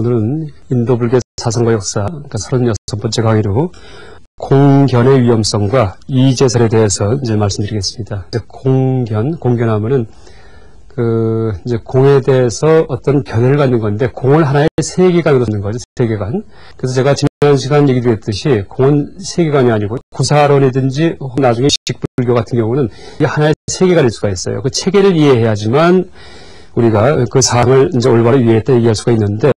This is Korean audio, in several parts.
오늘은 인도불교 사상과 역사, 그러니까 36번째 강의로 공견의 위험성과 이제설에 대해서 이제 말씀드리겠습니다. 이제 공견하면은 이제 공에 대해서 어떤 견해를 갖는 건데, 공을 하나의 세계관으로 듣는 거죠, 세계관. 그래서 제가 지난 시간 얘기 드렸듯이, 공은 세계관이 아니고, 구사론이든지, 나중에 식불교 같은 경우는 이게 하나의 세계관일 수가 있어요. 그 체계를 이해해야지만, 우리가 그 사항을 이제 올바로 이해했다 얘기할 수가 있는데,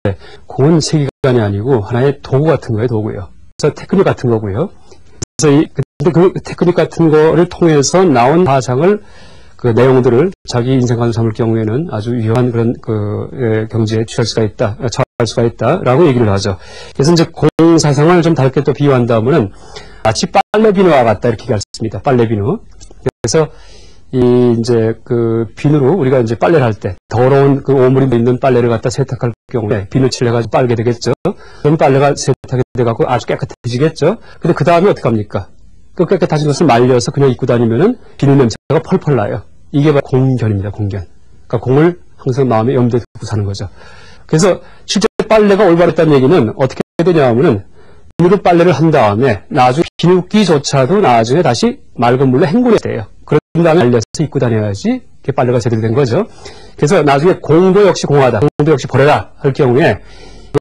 공은 세계관이 아니고, 하나의 도구 같은 거예요, 도구요. 그래서 테크닉 같은 거고요. 그래서 근데 그 테크닉 같은 거를 통해서 나온 사상을 그 내용들을 자기 인생관을 삼을 경우에는 아주 위험한 그런 경지에 처할 수가 있다라고 얘기를 하죠. 그래서 이제 공사상을 좀 다르게 또 비유한다면은 마치 빨래비누와 같다 이렇게 얘기했습니다. 빨래비누. 그래서 이제 그 비누로 우리가 이제 빨래를 할 때 더러운 그 오물이 있는 빨래를 갖다 세탁할 경우에 비누칠을 해가지고 빨게 되겠죠. 그럼 빨래가 세탁이 돼갖고 아주 깨끗해지겠죠. 근데 그 다음에 어떻게 합니까? 그 깨끗해진 것을 말려서 그냥 입고 다니면은 비누 냄새가 펄펄 나요. 이게 바로 공견입니다, 공견. 그러니까 공을 항상 마음에 염두에 두고 사는 거죠. 그래서 실제 빨래가 올바랐다는 얘기는 어떻게 되냐 하면은 비누로 빨래를 한 다음에 나중에 비누기조차도 나중에 다시 맑은 물로 헹구려야 돼요. 그런 다음에 말려서 입고 다녀야지 이렇게 빨래가 제대로 된 거죠. 그래서 나중에 공도 역시 공하다, 공도 역시 버려라 할 경우에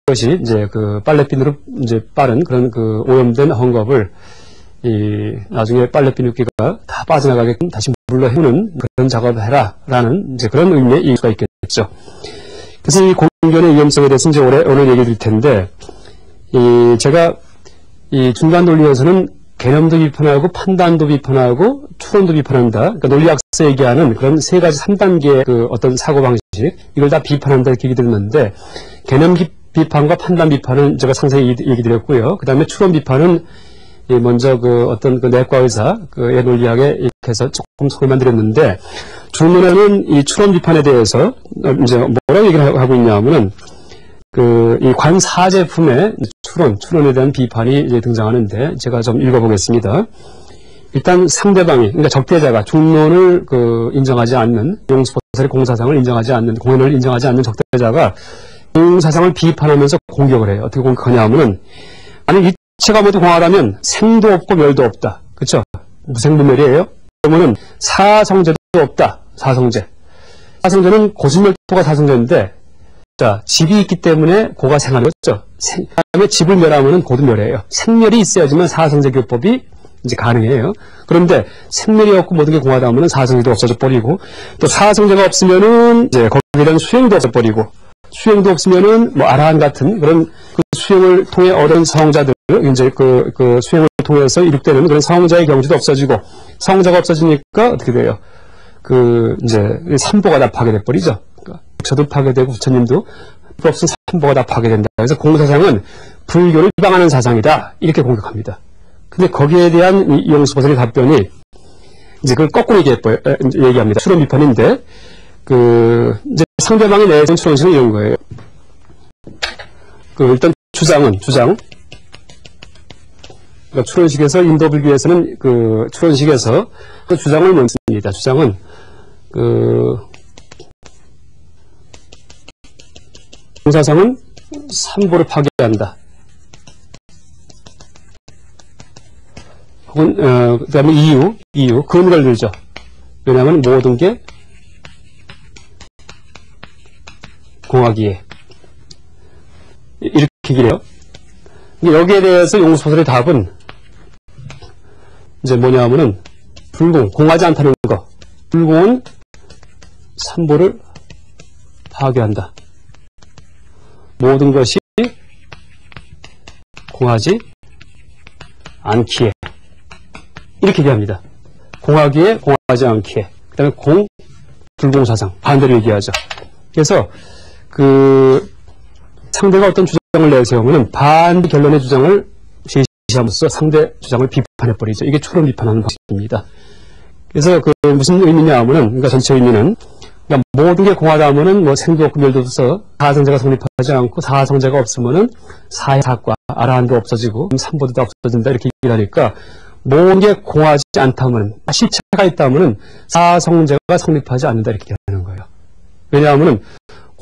이것이 이제 그 빨래비누로 이제 빠른 그런 그 오염된 헝겊을 나중에 빨래비누기가 다 빠져나가게끔 다시 물로 헹구는 그런 작업을 해라라는 이제 그런 의미의 이유가 있겠죠. 그래서 이 공견의 위험성에 대해서 이제 오늘 얘기 드릴 텐데, 제가 이 중간 논리에서는 개념도 비판하고 판단도 비판하고 추론도 비판한다. 그러니까 논리학에서 얘기하는 그런 세 가지 3단계의 그 어떤 사고방식, 이걸 다 비판한다 이렇게 얘기 드렸는데, 개념 비판과 판단 비판은 제가 상세히 얘기 드렸고요. 그 다음에 추론 비판은 먼저 그 어떤 그 내과 의사 그의 논리학에 이렇게 해서 조금 소개만 드렸는데, 주문에는 이 추론 비판에 대해서 이제 뭐라고 얘기를 하고 있냐면은 이 관사제품의 추론에 대한 비판이 이제 등장하는데, 제가 좀 읽어보겠습니다. 일단 상대방이, 그러니까 적대자가 중론을 인정하지 않는, 용수포설의 공사상을 인정하지 않는, 공연을 인정하지 않는 적대자가 공사상을 비판하면서 공격을 해요. 어떻게 공격하냐 하면은, 아니 이체가 모두 공하다면 생도 없고 멸도 없다. 그렇죠? 무생무멸이에요. 그러면은 사성제도 없다. 사성제. 사성제는 고진멸도가 사성제인데, 자, 집이 있기 때문에 고가 생활이었죠. 그다음에 집을 멸하면은 고도 멸이에요. 생멸이 있어야지만 사성제 교법이 이제 가능해요. 그런데 생멸이 없고 모든 게 공하다 하면은 사성제도 없어져 버리고, 또 사성제가 없으면은 이제 거기에 대한 수행도 없어 버리고, 수행도 없으면은 뭐 아라한 같은 그런 그 수행을 통해 얻은 성자들, 이제 그 수행을 통해서 이룩되는 그런 성자의 경지도 없어지고, 성자가 없어지니까 어떻게 돼요? 이제 삼보가 다 파괴돼 버리죠. 저도 파괴되고 부처님도 없은 삼보가 다 파괴된다. 그래서 공사상은 불교를 비방하는 사상이다. 이렇게 공격합니다. 근데 거기에 대한 이 용수보살의 답변이 이제 그걸 거꾸로 얘기합니다. 추론 비판인데, 이제 상대방이 내세운 추론식은 이런 거예요. 일단 주장. 그러니까 추론식에서, 인도불교에서는 추론식에서 그 주장을 묻습니다. 주장은, 공사상은 삼보를 파괴한다. 혹은, 그 다음에 이유, 근거를 들죠. 왜냐하면 모든 게 공하기에. 이렇게 얘기를 해요. 여기에 대해서 용수포설의 답은 이제 뭐냐 하면은, 공하지 않다는 거. 불공은 삼보를 파괴한다. 모든 것이 공하지 않기에. 이렇게 얘기합니다. 공하기에, 공하지 않기에. 그 다음에 불공사상. 반대로 얘기하죠. 그래서, 상대가 어떤 주장을 내세우면 반대 결론의 주장을 제시함으로써 상대 주장을 비판해버리죠. 이게 추론 비판하는 방식입니다. 그래서 무슨 의미냐 하면은, 그러니까 전체 의미는, 그러니까 모든 게 공하다 하면은 뭐 생도 없고 멸도 없어 사성제가 성립하지 않고, 사성제가 없으면은 사과, 아라한도 없어지고, 삼보도 다 없어진다 이렇게 얘기를 하니까, 모든 게 공하지 않다면, 실체가 있다면은 사성제가 성립하지 않는다 이렇게 얘기하는 거예요. 왜냐하면은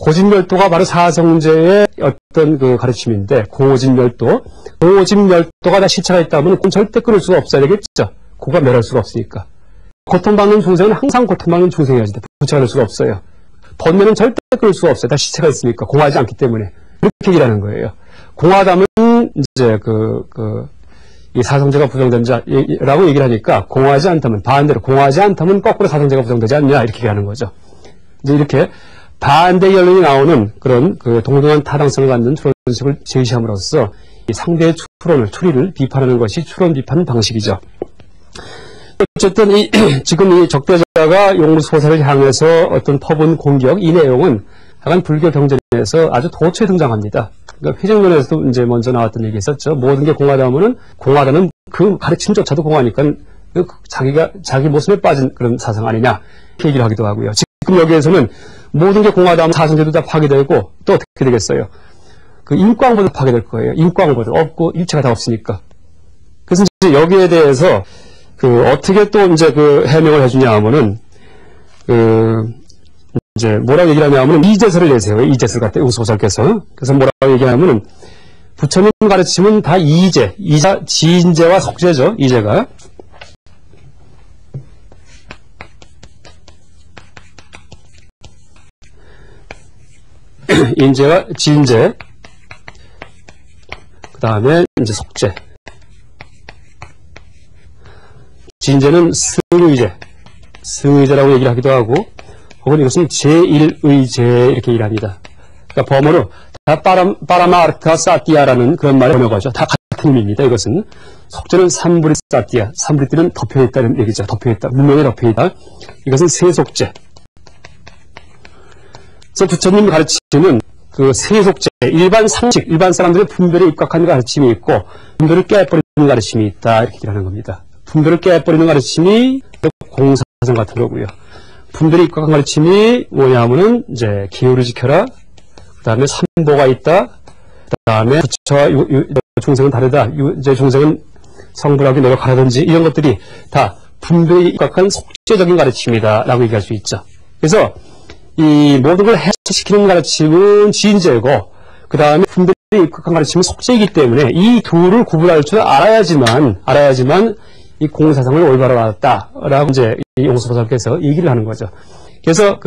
호진멸도가 바로 사성제의 어떤 그 가르침인데, 공호진멸도. 공호진멸도가 다 시차가 있다면 그건 절대 끊을 수가 없어야 되겠죠. 고가 멸할 수가 없으니까. 고통받는 중생은 항상 고통받는 중생이어야지 부처가 될 수가 없어요. 번뇌는 절대 끊을 수가 없어요. 다 시차가 있으니까. 공하지 않기 때문에. 이렇게 얘기하는 거예요. 공하다면 이제 이 사성제가 부정된 자라고 얘기를 하니까, 공하지 않다면, 반대로 공하지 않다면 거꾸로 사성제가 부정되지 않냐, 이렇게 얘기하는 거죠. 이제 이렇게 반대 결론이 나오는 그런 그 동등한 타당성을 갖는 추론식을 제시함으로써 이 상대의 추리를 비판하는 것이 추론 비판 방식이죠. 어쨌든 지금 이 적대자가 용무소사를 향해서 어떤 퍼본 공격, 이 내용은 약간 불교 경전에서 아주 도처에 등장합니다. 그러니까 회쟁론에서도 이제 먼저 나왔던 얘기 있었죠. 모든 게 공하다면은, 공하다는 그 가르침조차도 공하니까 자기 모습에 빠진 그런 사상 아니냐, 이렇게 얘기를 하기도 하고요. 지금 여기에서는 모든 게 공하다면 사성제도 다 파괴되고, 또 어떻게 되겠어요? 그 인과응보도 파괴될 거예요. 인과응보도 없고, 일체가 다 없으니까. 그래서 이제 여기에 대해서 어떻게 또 이제 해명을 해주냐 하면은, 이제 뭐라고 얘기를 하냐면은 이제설을 내세요. 이제설 같은 우소설께서. 그래서 뭐라고 얘기하냐면은 부처님 가르침은 다 이제, 지인제와 속제죠. 이제가. 인제와 지인제. 그 다음에 이제 속제. 지인제는 승의제. 승의제라고 얘기를 하기도 하고, 혹은 이것은 제1의제 이렇게 얘기를 합니다. 그러니까 범어로 다 파라마르타 사티아라는 그런 말을 번역하죠. 다 같은 의미입니다. 이것은 속제는 삼브리 사티아, 삼브리띠는 덮여있다는 얘기죠. 덮여있다, 문명에 덮여있다. 이것은 세속제. 그래서 부처님 가르침은 그 세속제, 일반 상식, 일반 사람들의 분별에 입각한 가르침이 있고, 분별을 깨버리는 가르침이 있다, 이렇게 얘기하는 겁니다. 분별을 깨버리는 가르침이 공사성 같은 거고요. 분별이 입각한 가르침이 뭐냐면은 이제 기호를 지켜라. 그 다음에 삼보가 있다. 그 다음에 부처와 중생은 다르다. 이제 중생은 성불하게 노력하라든지 이런 것들이 다 분별이 입각한 속죄적인 가르침이다라고 얘기할 수 있죠. 그래서 이 모든 걸 해체시키는 가르침은 지인제고, 그 다음에 분별이 입각한 가르침은 속죄이기 때문에 이 둘을 구분할 줄 알아야지만 이 공사상을 올바로 알았다라고 이제 이 용수보살께서 얘기를 하는 거죠. 그래서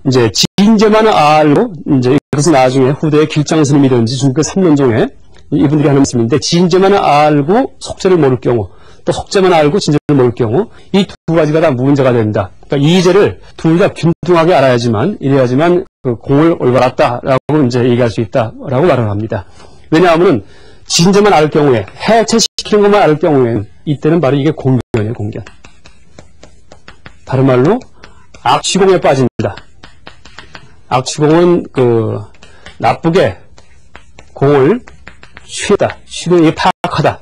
이제 지인제만 알고, 이제 이것은 나중에 후대의 길장스님이든지 중국 3년종에 이분들이 하는 말씀인데, 지인제만 알고 속죄를 모를 경우, 또 속죄만 알고 진제를 모를 경우, 이 두 가지가 다 문제가 된다. 그러니까 이제를 둘 다 균등하게 알아야지만, 이래야지만 그 공을 올바로 알았다라고 이제 얘기할 수 있다라고 말을 합니다. 왜냐하면은 진제만 알 경우에, 해체시키는 것만 알 경우에, 이때는 바로 이게 공견이에요, 공견. 다른 말로, 악취공에 빠진다. 악취공은 나쁘게 공을 취했다. 취는 이게 파악하다.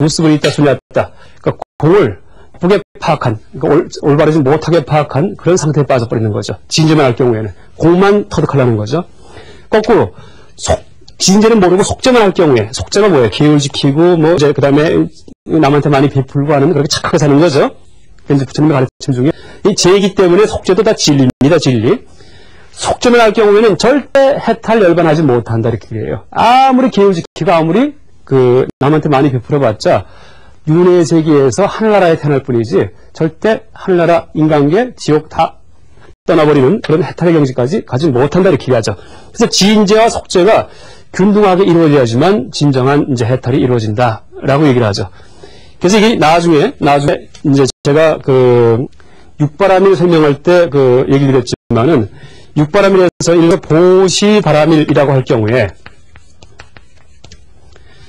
모습을 있다, 소리였다. 그러니까 공을 나쁘게 파악한, 그러니까 올바르지 못하게 파악한 그런 상태에 빠져버리는 거죠. 진제만 알 경우에는. 공만 터득하려는 거죠. 거꾸로, 진제는 모르고 속죄만 할 경우에, 속죄가 뭐예요? 기회를 지키고, 이제, 그 다음에 남한테 많이 베풀고 하는 그렇게 착하게 사는 거죠. 이제 부처님의 가르침 중에. 이 제이기 때문에 속죄도 다 진리입니다, 진리. 속죄만 할 경우에는 절대 해탈 열반하지 못한다, 이렇게 해요. 아무리 기회를 지키고, 아무리 남한테 많이 베풀어봤자, 윤회의 세계에서 하늘나라에 태어날 뿐이지, 절대 하늘나라, 인간계, 지옥 다 떠나버리는 그런 해탈의 경지까지 가지 못한다, 이렇게 얘기하죠. 그래서 지인제와 속죄가 균등하게 이루어져야지만 진정한 이제 해탈이 이루어진다라고 얘기를 하죠. 그래서 이게 나중에 이제 제가 육바라밀 설명할 때 얘기를 드렸지만은, 육바라밀에서 일부 보시바라밀이라고 할 경우에,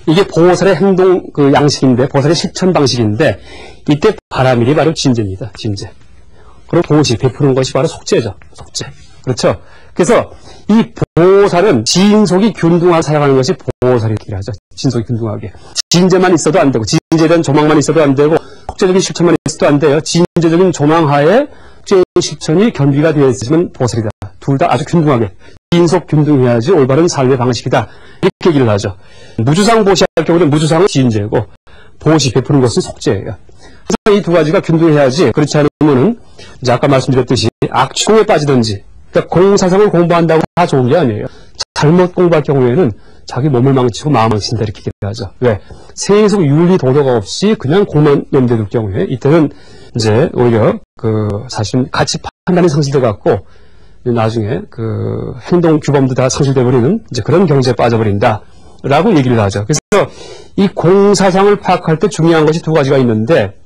이게 보살의 행동 양식인데, 보살의 실천 방식인데, 이때 바라밀이 바로 진제입니다, 진제. 그리고 보시, 베푸는 것이 바로 속죄죠, 속죄. 그렇죠? 그래서 이 보살은 진속이 균등하게 살아가는 것이 보살이라고 하죠. 진속이 균등하게. 진제만 있어도 안 되고, 진제에 대한 조망만 있어도 안 되고, 속죄적인 실천만 있어도 안 돼요. 진제적인 조망하에 속죄의 실천이 겸비가 되어 있으면 보살이다. 둘 다 아주 균등하게. 진속 균등해야지 올바른 삶의 방식이다. 이렇게 얘기를 하죠. 무주상 보시할 경우는 무주상은 진제고, 보시, 베푸는 것은 속죄예요. 그래서 이 두 가지가 균등해야지, 그렇지 않으면은, 이제 아까 말씀드렸듯이 악취공에 빠지든지, 그러니까 공사상을 공부한다고 다 좋은 게 아니에요. 잘못 공부할 경우에는 자기 몸을 망치고 마음 망친다 이렇게 얘기하죠. 왜? 세속 윤리 도덕 없이 그냥 공만 염두에 둘 경우에 이때는 이제 오히려 사실 가치 판단이 상실돼 갖고 나중에 행동 규범도 다 상실돼 버리는 이제 그런 경제에 빠져버린다라고 얘기를 하죠. 그래서 이 공사상을 파악할 때 중요한 것이 두 가지가 있는데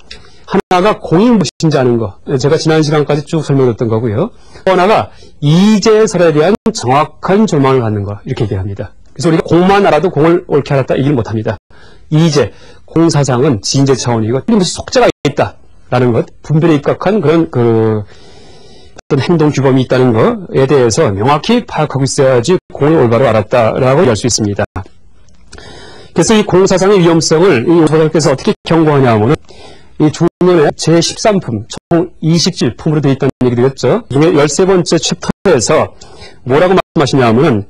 하나가 공이 무엇인지 아는 거. 제가 지난 시간까지 쭉 설명했던 거고요. 또 하나가 이제설에 대한 정확한 조망을 갖는 거. 이렇게 얘기합니다. 그래서 우리가 공만 알아도 공을 옳게 알았다 얘기를 못합니다. 이제 공사상은 진제 차원이고 틀림없이 속죄가 있다라는 것, 분별에 입각한 그런 어떤 행동 규범이 있다는 것에 대해서 명확히 파악하고 있어야지 공을 올바로 알았다라고 할 수 있습니다. 그래서 이 공사상의 위험성을 이 소설께서 어떻게 경고하냐 하면은 이 중년의 제13품, 총 27품으로 되어 있다는 얘기 드렸죠. 중에 13번째 챕터에서 뭐라고 말씀하시냐 하면은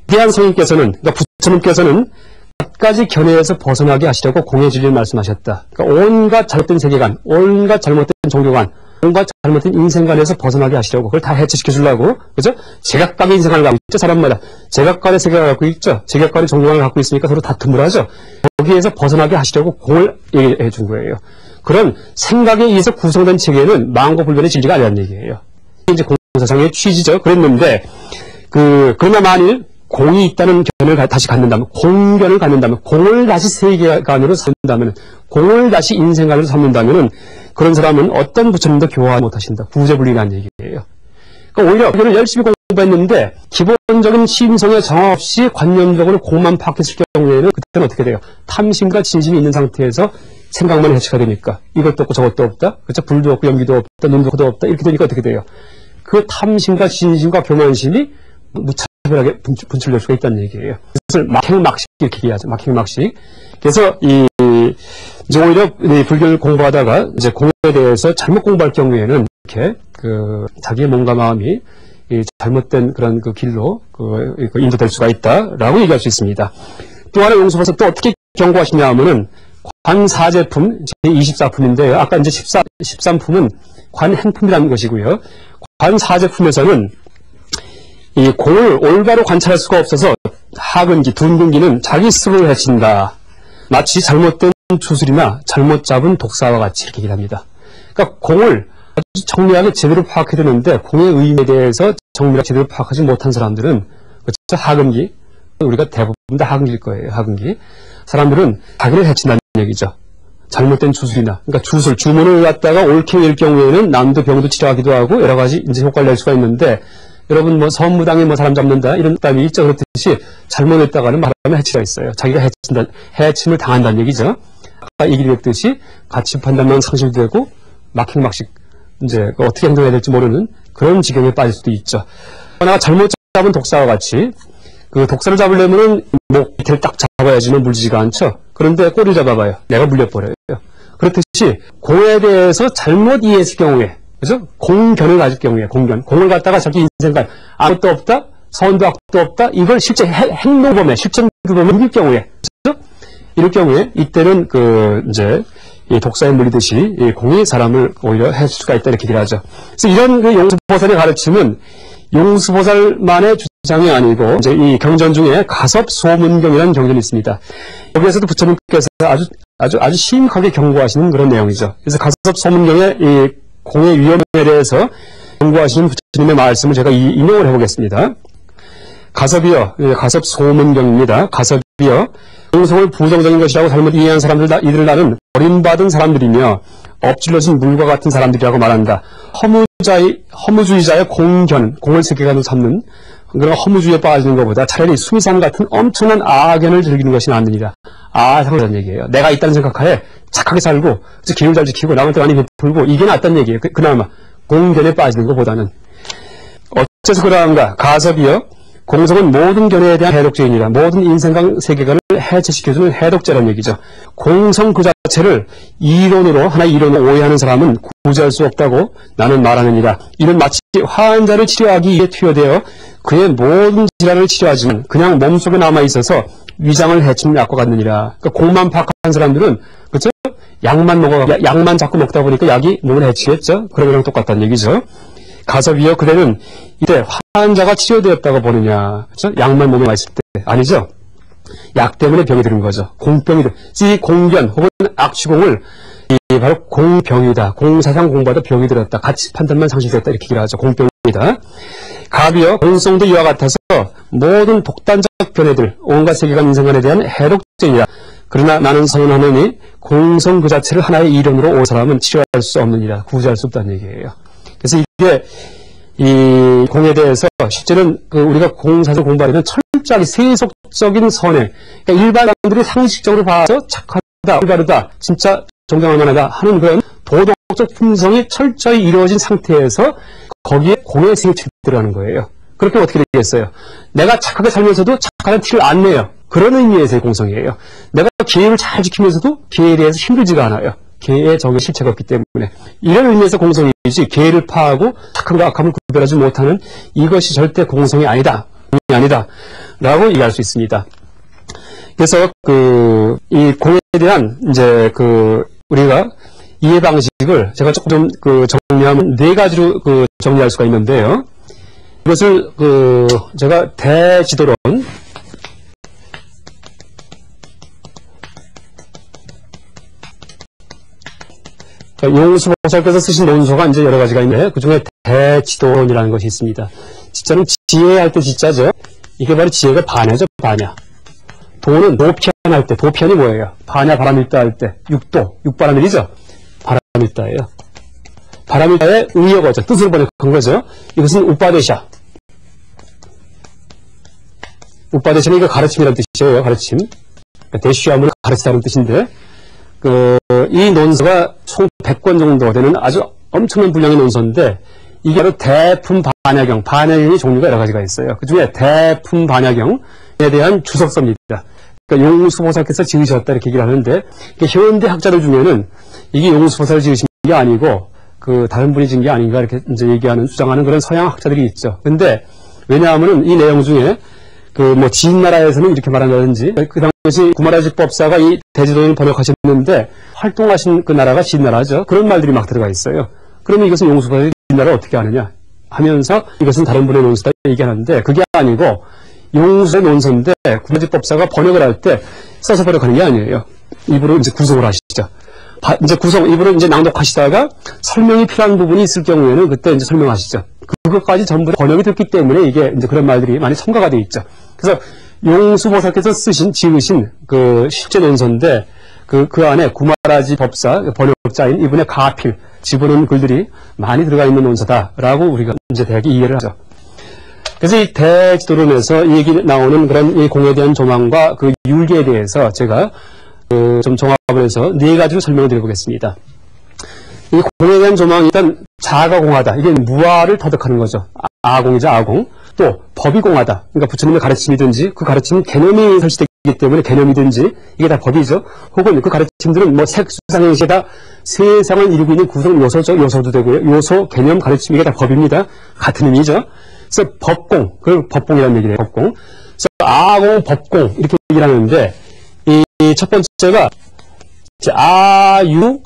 위대한 성인께서는, 그러니까 부처님께서는 갖가지 견해에서 벗어나게 하시려고 공의 진리를 말씀하셨다. 그러니까 온갖 잘못된 세계관, 온갖 잘못된 종교관, 온갖 잘못된 인생관에서 벗어나게 하시려고 그걸 다 해체시켜 주려고, 그죠? 제각각의 인생관을 갖고 있죠. 사람마다 제각각의 세계관을 갖고 있죠. 제각각의 종교관을 갖고 있으니까 서로 다툼을 하죠. 거기에서 벗어나게 하시려고 공을 얘기해 준 거예요. 그런 생각에 의해서 구성된 체계는 망고불변의 진리가 아니라는 얘기예요. 이제 공사상의 취지죠. 그랬는데 그러나 만일 공이 있다는 견을 다시 갖는다면, 공견을 갖는다면, 공을 다시 세계관으로 삼는다면, 공을 다시 인생관으로 삼는다면 그런 사람은 어떤 부처님도 교화 못하신다. 구제불리라는 얘기예요. 그러니까 오히려 그걸 열심히 공부했는데 기본적인 심성의 정화 없이 관념적으로 공만 파악했을 경우에는 그때는 어떻게 돼요? 탐심과 진심이 있는 상태에서 생각만 해체가 되니까 이것도 없고 저것도 없다. 그렇죠? 불도 없고 연기도 없다. 눈도 코도 없다. 이렇게 되니까 어떻게 돼요? 그 탐심과 진심과 교만심이 무차별하게 분출될 수가 있다는 얘기예요. 그것을 막행막식 이렇게 얘기하죠. 막행막식. 그래서 이제 오히려 이 불교를 공부하다가 이제 공에 대해서 잘못 공부할 경우에는 이렇게 자기의 몸과 마음이 이 잘못된 그런 길로 인도될 수가 있다라고 얘기할 수 있습니다. 또 하나 용서해서 또 어떻게 경고하시냐 하면은 관사제품 제24품인데요. 아까 이제 13품은 관행품이라는 것이고요. 관사제품에서는 이 공을 올바로 관찰할 수가 없어서 하근기, 둔근기는 자기 스스로를 해친다. 마치 잘못된 주술이나 잘못 잡은 독사와 같이 이렇게 얘기를 합니다. 그러니까 공을 아주 정밀하게 제대로 파악해야 되는데 공의 의미에 대해서 정밀하게 제대로 파악하지 못한 사람들은 그렇죠? 하근기, 우리가 대부분 다 하근기일 거예요. 하근기. 사람들은 자기를 해친다는 얘기죠. 잘못된 주술이나, 그러니까 주술, 주문을 갖다가 옳게 외울 경우에는 남도 병도 치료하기도 하고 여러 가지 이제 효과를 낼 수가 있는데, 여러분 뭐 선무당에 사람 잡는다 이런 답이 있죠. 그렇듯이 잘못했다가는 말하면 해치가 있어요. 자기가 해침을 당한다는 얘기죠. 아까 얘기했듯이 가치 판단만 상실되고 막행막식 이제 어떻게 행동해야 될지 모르는 그런 지경에 빠질 수도 있죠. 하나가 잘못 잡은 독사와 같이 독사를 잡으려면은 목 밑을 딱 잡아야지는 물리지가 않죠. 그런데 꼬리를 잡아봐요. 내가 물려버려요. 그렇듯이 공에 대해서 잘못 이해했을 경우에, 그죠? 공견을 가질 경우에, 공을 갖다가 자기 인생관, 아무것도 없다, 선도 악도 없다, 이걸 실제 행동범에, 실천규범에 이길 경우에, 그죠? 이럴 경우에, 이때는 이제, 이 독사에 물리듯이, 이 공이 사람을 오히려 해줄 수가 있다, 이렇게 얘기를 하죠. 그래서 이런 용수보살의 가르침은 용수보살만의 주장이 아니고, 이제 이 경전 중에 가섭소문경이라는 경전이 있습니다. 여기에서도 부처님께서 아주 심하게 경고하시는 그런 내용이죠. 그래서 가섭소문경의 이 공의 위험에 대해서 경고하시는 부처님의 말씀을 제가 인용을 해보겠습니다. 가섭이여, 가섭소문경입니다. 가섭이여, 공성을 부정적인 것이라고 잘못 이해한 사람들, 이들을 나는 버림받은 사람들이며 엎질러진 물과 같은 사람들이라고 말한다. 허무주의자의 공을 세계관으로 삼는 그런 허무주의에 빠지는 것보다 차라리 수미산 같은 엄청난 아견을 즐기는 것이 낫느니라. 상관이라는 얘기예요. 내가 있다는 생각하에 착하게 살고 기운 잘 지키고 남한테 많이 베풀고 이게 낫다는 얘기예요. 그나마 공견에 빠지는 것보다는. 어째서 그러한가? 가섭이여, 공성은 모든 견해에 대한 해독제이니라. 모든 인생관 세계관을 해체시켜주는 해독제라는 얘기죠. 공성 그 자체를 하나의 이론으로 오해하는 사람은 구제할 수 없다고 나는 말하느니라. 이는 마치 환자를 치료하기 위해 투여되어 그의 모든 질환을 치료하지만 그냥 몸속에 남아있어서 위장을 해치는 약과 같느니라. 그러니까 공만 파악한 사람들은, 그렇죠? 약만 자꾸 먹다 보니까 약이 몸을 해치겠죠? 그런 거랑 똑같다는 얘기죠. 가섭이여 그대는 이때 환자가 치료되었다고 보느냐. 그렇죠? 약만 몸에 있을 때. 아니죠. 약 때문에 병이 드는 거죠. 공병이 이 공견 혹은 악취공을 바로 공병이다. 공사상 공부하다 병이 들었다. 가치 판단만 상실됐다. 이렇게 얘기를 하죠. 공병이다. 갑이여 공성도 이와 같아서 모든 독단적 변해들 온갖 세계관 인생관에 대한 해독제이다. 그러나 나는 선언하노니 공성 그 자체를 하나의 이론으로 온 사람은 치료할 수 없느니라. 구제할 수 없다는 얘기예요. 그래서 이게 이 공에 대해서 실제는 우리가 공사상 공부하려면 철저하게 세속적인 선행, 그러니까 일반 사람들이 상식적으로 봐서 착하다, 올바르다, 진짜 존경할 만하다 하는 그런 도덕적 품성이 철저히 이루어진 상태에서 거기에 공의 생이 들어가는 거예요. 그렇게 어떻게 되겠어요? 내가 착하게 살면서도 착하다는 티를 안 내요. 그런 의미에서의 공성이에요. 내가 계율을 잘 지키면서도 계에 대해서 힘들지가 않아요. 계의 적의 실체가 없기 때문에. 이런 의미에서 공성이지 계를 파하고 착함과 악함을 구별하지 못하는 이것이 절대 공성이 아니다. 라고 얘기할 수 있습니다. 그래서 이 공에 대한 이제 우리가 이해 방식을 제가 조금 정리하면 네 가지로 정리할 수가 있는데요. 이것을 제가 대지도론 용수보살께서 쓰신 논서가 이제 여러 가지가 있는데 그 중에 대지도론이라는 것이 있습니다. 지자는 지혜할 때 지자죠. 이게 바로 지혜가 반야죠, 반야. 도는 도피안할 때, 도피안이 뭐예요? 반야 바람일다 할 때, 육바람일이죠. 바람일다예요. 바람일다의 의역어죠. 뜻을 번역한 거죠. 이것은 우빠데샤. 우빠데샤는 이거 가르침이라는 뜻이에요. 가르침. 대쉬함을 가르치다는 뜻인데 이 논서가 총 100권 정도 되는 아주 엄청난 분량의 논서인데 이게 바로 대품 반야경, 반야경의 종류가 여러 가지가 있어요. 그 중에 대품 반야경에 대한 주석서입니다. 그러니까 용수보살께서 지으셨다 이렇게 얘기를 하는데 현대 학자들 중에는 이게 용수보살이 지으신 게 아니고 다른 분이 지은 게 아닌가 이렇게 이제 주장하는 그런 서양 학자들이 있죠. 근데 왜냐하면은 이 내용 중에 지인나라에서는 이렇게 말한다든지 그 당시 구마라지 법사가 이 대지도를 번역하셨는데 활동하신 그 나라가 지인나라죠. 그런 말들이 막 들어가 있어요. 그러면 이것은 용수보살이 지인나라를 어떻게 아느냐 하면서 이것은 다른 분의 논서다 얘기하는데 그게 아니고 용수의 논서인데 구마라지 법사가 번역을 할 때 써서 번역하는 게 아니에요. 입으로 이제 구성을 하시죠. 이제 입으로 이제 낭독하시다가 설명이 필요한 부분이 있을 경우에는 그때 이제 설명하시죠. 그것까지 전부 번역이 됐기 때문에 이게 이제 그런 말들이 많이 첨가가 되어 있죠. 그래서 용수보살께서 지으신 실제 논서인데 그 안에 구마라지 법사 번역자인 이분의 가필 집어넣은 글들이 많이 들어가 있는 논서다라고 우리가 이제 대략 이해를 하죠. 그래서 이 대지도론에서 이 얘기 나오는 그런 이 공에 대한 조망과 그 율계에 대해서 제가 좀 종합을 해서 네 가지로 설명을 드려보겠습니다. 이 공에 대한 조망이 일단 자아가 공하다. 이게 무아를 터득하는 거죠. 아공이죠, 아공. 또 법이 공하다. 그러니까 부처님의 가르침이든지 그 가르침은 개념이 설치되기 때문에 개념이든지 이게 다 법이죠. 혹은 그 가르침들은 색수상행시에다 세상을 이루고 있는 구성 요소죠. 요소도 되고요. 요소, 개념, 가르침 이게 다 법입니다. 같은 의미죠. 그래서 법공, 그걸 법공이라는 얘기를 해요. 법공. 그래서 아공, 법공 이렇게 얘기를 하는데 이 첫 번째가 아유,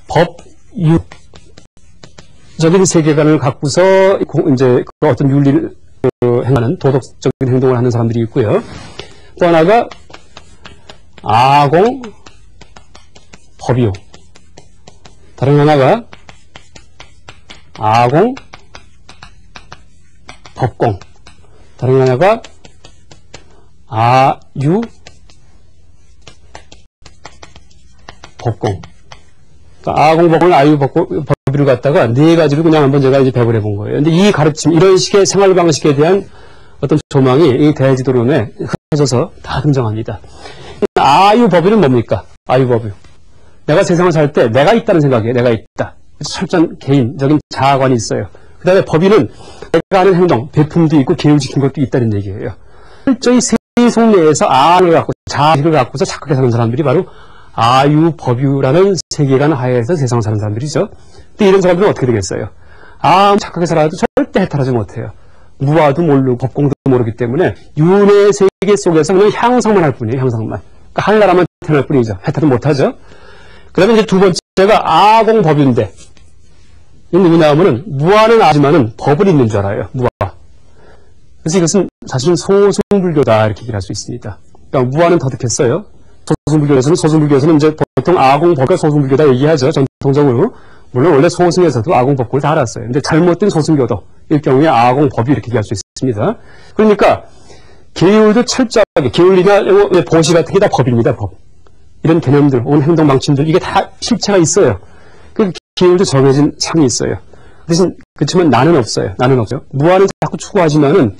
법유 적인 세계관을 갖고서 이제 어떤 윤리를 행하는 도덕적인 행동을 하는 사람들이 있고요. 또 하나가 아공, 법유. 다른 하나가 아공, 법공. 다른 하나가 아유, 법공. 그러니까 아공, 법공을 아유, 법유를 갖다가 네 가지로 그냥 한번 제가 이제 배분해 본 거예요. 근데 이 가르침, 이런 식의 생활 방식에 대한 어떤 조망이 이 대지도론에 흩어져서 다 등장합니다. 아유, 법유는 뭡니까? 아유, 법유. 내가 세상을 살 때 내가 있다는 생각이에요. 내가 있다. 철저한 개인적인 자아관이 있어요. 그 다음에 법유는 내가 하는 행동, 배품도 있고 계율 지킨 것도 있다는 얘기예요. 철저히 세속 내에서 아를 갖고 자아를 갖고서 착하게 사는 사람들이 바로 아유, 법유라는 세계관 하에서 세상을 사는 사람들이죠. 근데 이런 사람들은 어떻게 되겠어요? 착하게 살아도 절대 해탈하지 못해요. 무아도 모르고 법공도 모르기 때문에 윤회 세계 속에서 그냥 향상만 할 뿐이에요. 향상만. 그러니까 하늘나라만 태어날 뿐이죠. 해탈은 못하죠. 그 다음에 이제 두 번째가 아공법유인데 이건 누구냐 하면은 무아는 아지만은 법을 있는 줄 알아요. 무아. 그래서 이것은 사실은 소승불교다 이렇게 얘기를 할 수 있습니다. 그러니까 무아는 터득했어요. 소승불교에서는 이제 보통 아공법과 소승불교다 얘기하죠. 전통적으로. 물론 원래 소승에서도 아공법을 다 알았어요. 근데 잘못된 소승교도 일 경우에 아공법이 이렇게 얘기할 수 있습니다. 그러니까 계율도 철저하게 계율이나 보시 같은 게 다 법입니다. 법. 이런 개념들, 혹은 행동 방침들 이게 다 실체가 있어요. 그 계율도 정해진 상이 있어요. 대신 그렇지만 나는 없어요. 나는 없어요. 무아는 자꾸 추구하지만은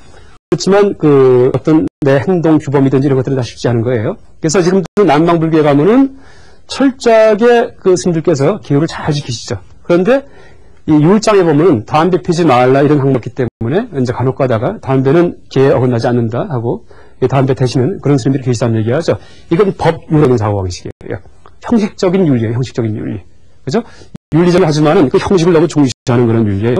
그렇지만 그 어떤 내 행동 규범이든지 이런 것들은 다 쉽지 않은 거예요. 그래서 지금 남방불교에 가면은 철저하게 그 스님들께서 계율을 잘 지키시죠. 그런데 이 율장에 보면은 담배 피지 말라 이런 항목이 있기 때문에 이제 간혹 가다가 담배는 계에 어긋나지 않는다 하고 담배 대시는 그런 스님들이 계시다는 얘기하죠. 이건 법유라는 사고방식이에요. 형식적인 윤리예요. 형식적인 윤리. 그죠? 윤리적인 하지만은 그 형식을 너무 중시하는 그런 윤리예요.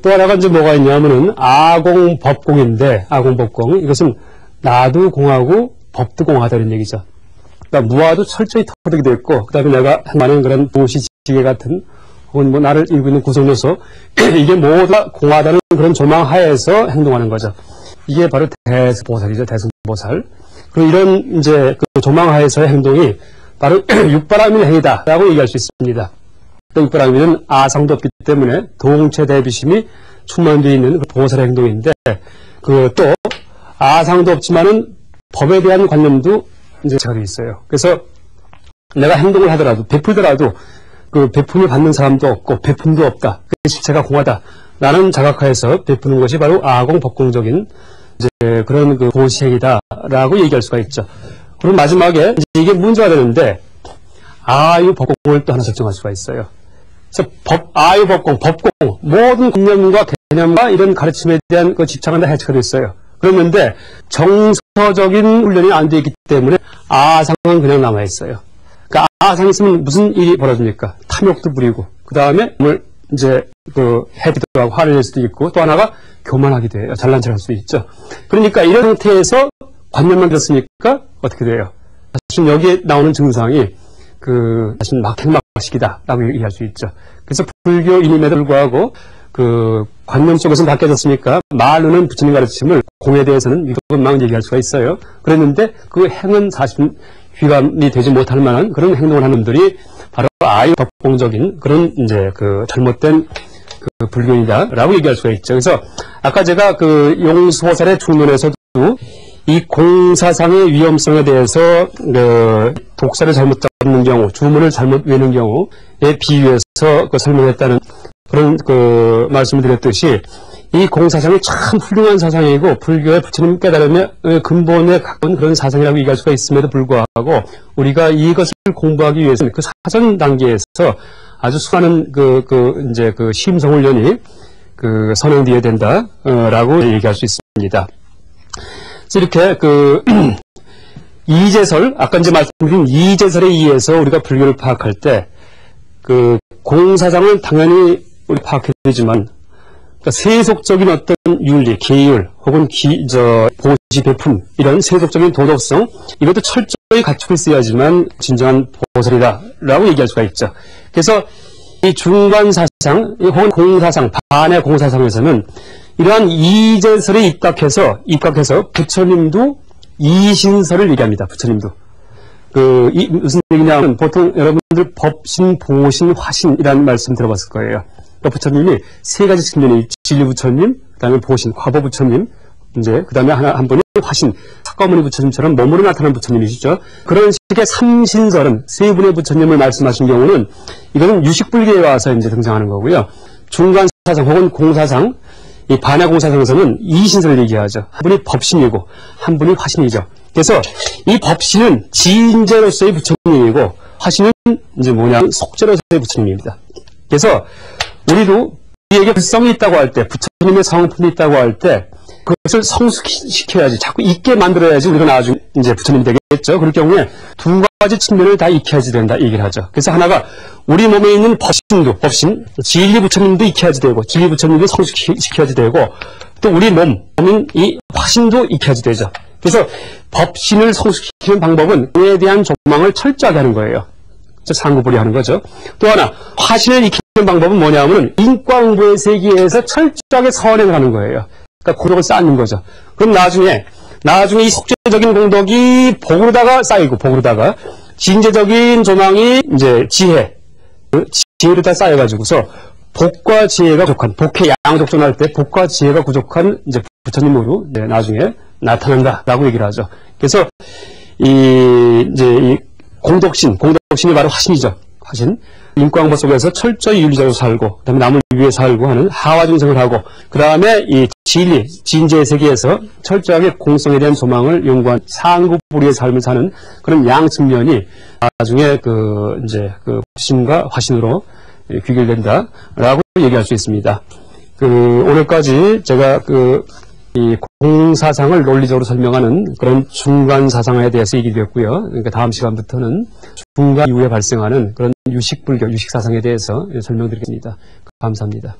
또 하나가 이제 뭐가 있냐면은 아공법공인데 아공법공 이것은 나도 공하고 법도 공하다 이런 얘기죠. 그러니까 무아도 철저히 터득이 됐고 그다음에 내가 많은 그런 보시 지계 같은 혹은 뭐 나를 이루고 있는 구성 요소 이게 모두 다 공하다는 그런 조망 하에서 행동하는 거죠. 이게 바로 대승보살이죠. 대승보살. 그리고 이런 이제 그 조망 하에서의 행동이 바로 육바라밀 행위다라고 얘기할 수 있습니다. 육바라밀은 아상도 없기 때문에 동체 대비심이 충만되어 있는 그 보살의 행동인데 그 또 아상도 없지만은 법에 대한 관념도 이제 제가 있어요. 그래서 내가 행동을 하더라도 베풀더라도 그 베품을 받는 사람도 없고 베품도 없다. 그 실체가 공하다. 라는 자각하에서 베푸는 것이 바로 아공법공적인 이제 그런 그 보시행이다라고 얘기할 수가 있죠. 그럼 마지막에 이제 이게 문제가 되는데 아유법공을 또 하나 설정할 수가 있어요. 그래서 아유법공, 법공 모든 관념과 개념과 이런 가르침에 대한 그 집착은 다 해체가 됐어요. 그런데 정서적인 훈련이 안 되어 있기 때문에 아상은 그냥 남아 있어요. 그러니까 아상이 있으면 무슨 일이 벌어집니까? 탐욕도 부리고 그 다음에 뭘 이제 그 해기도 하고 화를 낼 수도 있고 또 하나가 교만하기도 해요. 잘난 척할 수도 있죠. 그러니까 이런 상태에서 관념만 들었으니까 어떻게 돼요? 사실 여기에 나오는 증상이 그 사실 막행막식이다라고 얘기할 수 있죠. 그래서 불교인임에도 불구하고 그 관념 속에서 바뀌어졌으니까 말로는 부처님 가르침을 공에 대해서는 이것만 얘기할 수가 있어요. 그랬는데 그 행은 사실 귀감이 되지 못할 만한 그런 행동을 하는 놈들이 바로 아유법공적인 그런 이제 그 잘못된 그 불교이다라고 얘기할 수가 있죠. 그래서 아까 제가 그 용수보살의 중론에서도 이 공사상의 위험성에 대해서 그 독사를 잘못 잡는 경우, 주문을 잘못 외는 경우에 비유해서 그 설명했다는 그런 그 말씀을 드렸듯이 이 공사상이 참 훌륭한 사상이고 불교의 부처님 깨달음의 근본에 가까운 그런 사상이라고 얘기할 수가 있음에도 불구하고 우리가 이것을 공부하기 위해서는 그 사전 단계에서 아주 수많은 이제 그 심성훈련이 그 선행되어야 된다라고 얘기할 수 있습니다. 그래서 이렇게 그 이제설 아까 이제 말씀드린 이제설에 의해서 우리가 불교를 파악할 때 그 공사상은 당연히 우리 파악해야 되지만 그러니까 세속적인 어떤 윤리, 계율 혹은 보시, 배품 이런 세속적인 도덕성 이것도 철저히 갖추고 있어야지만 진정한 보살이다라고 얘기할 수가 있죠. 그래서 이 중간사상 혹은 공사상, 반의 공사상에서는 이러한 이제설에 입각해서 부처님도 이신설을 얘기합니다. 부처님도. 무슨 얘기냐면 보통 여러분들 법신, 보신, 화신이라는 말씀 들어봤을 거예요. 그러니까 부처님이 세 가지 측면이 진리 부처님, 그 다음에 보신, 화보 부처님, 이제 그 다음에 한 분이 화신, 석가모니 부처님처럼 몸으로 나타난 부처님이시죠. 그런 식의 삼신설은 세 분의 부처님을 말씀하신 경우는 이거는 유식불교에 와서 이제 등장하는 거고요. 중간사상 혹은 공사상, 이 반야 공사상에서는 이신설을 얘기하죠. 한 분이 법신이고 한 분이 화신이죠. 그래서 이 법신은 지인제로서의 부처님이고 화신은 이제 속제로서의 부처님입니다. 그래서 우리도 우리에게 불성이 있다고 할 때, 부처님의 성품이 있다고 할 때, 그것을 성숙시켜야지, 자꾸 있게 만들어야지 우리가 나중에 이제 부처님이 되겠죠. 그럴 경우에 두 가지 측면을 다 익혀야지 된다, 이 얘기를 하죠. 그래서 하나가 우리 몸에 있는 법신, 진리 부처님도 익혀야지 되고, 진리 부처님도 성숙시켜야지 되고, 또 우리 몸인 이 화신도 익혀야지 되죠. 그래서 법신을 성숙시키는 방법은 그에 대한 조망을 철저하게 하는 거예요. 상구불이 하는 거죠. 또 하나, 화신을 익히는 방법은 뭐냐면 인과응보의 세계에서 철저하게 선행을 하는 거예요. 그러니까 고덕을 쌓는 거죠. 그럼 나중에 이 속죄적인 공덕이 복으로다가 쌓이고, 복으로다가 진재적인 조망이 이제 지혜로 다 쌓여가지고서 복과 지혜가 부족한, 복의 양족존할 때 복과 지혜가 부족한 이제 부처님으로 나중에 나타난다라고 얘기를 하죠. 그래서 이 공덕신이 바로 화신이죠. 화신. 인과응보 속에서 철저히 윤리적으로 살고, 그 다음에 남을 위해 살고 하는 하화중생을 하고, 그 다음에 이 진리, 진재의 세계에서 철저하게 공성에 대한 소망을 연구한 상구불이의 삶을 사는 그런 양 측면이 나중에 신과 화신으로 귀결된다라고 얘기할 수 있습니다. 오늘까지 제가 이 공사상을 논리적으로 설명하는 그런 중간사상에 대해서 얘기드렸고요. 그러니까 다음 시간부터는 중간 이후에 발생하는 그런 유식불교, 유식사상에 대해서 설명드리겠습니다. 감사합니다.